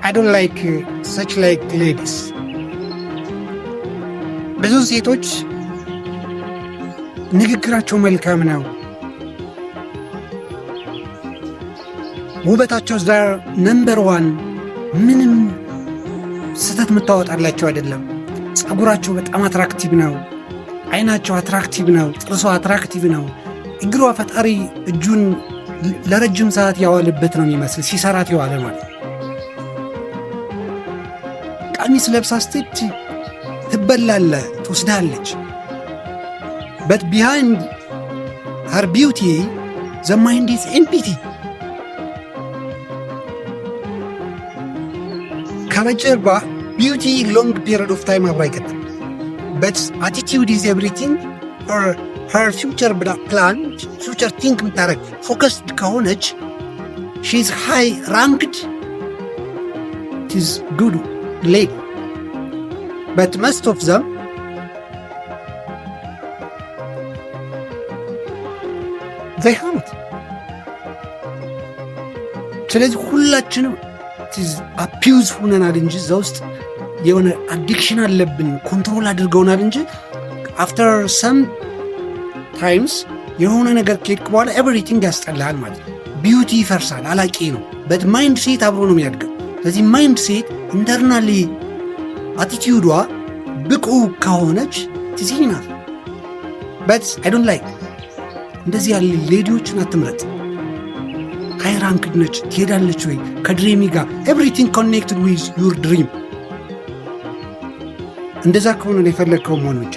I don't like such like ladies. ብዙ ሴቶች ንግግራቸው መልካም ነው፣ ውበታቸው ዛር ነምበር ዋን፣ ምንም ስተት የምታወጣላቸው አይደለም። ጸጉራቸው በጣም አትራክቲቭ ነው፣ አይናቸው አትራክቲቭ ነው፣ ጥርሷ አትራክቲቭ ነው። እግሯ ፈጣሪ እጁን ለረጅም ሰዓት ያዋለበት ነው የሚመስል ሲሰራት የዋለ ማለት። ቀሚስ ለብሳ ስትሄድ ትበላለ፣ ትወስዳለች። but behind her beauty the mind is empty. ከበጀርባ ቢዩቲ ሎንግ ፒሪድ ኦፍ ታይም አብራ አይቀጥል። but attitude is everything or her future plan, future think ምታረግ ፎከስድ ከሆነች she is high ranked, it is good lady. but most of them they haven't. ስለዚህ ሁላችንም አፒውዝ ሆነናል እንጂ እዛ ውስጥ የሆነ አዲክሽን አለብን፣ ኮንትሮል አድርገውናል እንጂ አፍተር ሰም ታይምስ የሆነ ነገር ከሄድክ በኋላ ኤቭሪቲንግ ያስጠላል ማለት ነው። ቢዩቲ ይፈርሳል፣ አላቂ ነው። በት ማይንድ ሴት አብሮ ነው የሚያድገው። ስለዚህ ማይንድ ሴት ኢንተርናሊ አቲቲዩዷ ብቁ ከሆነች ትዚህናል። በት አይ ዶንት ላይክ እንደዚህ ያለ ሌዲዎችን አትምረጥ። ሃይ ራንክድ ነች፣ ትሄዳለች ወይ ከድሪሚ ጋር ኤቭሪቲንግ ኮኔክትድ ዊዝ ዩር ድሪም። እንደዛ ከሆነ የፈለግከው መሆን ብቻ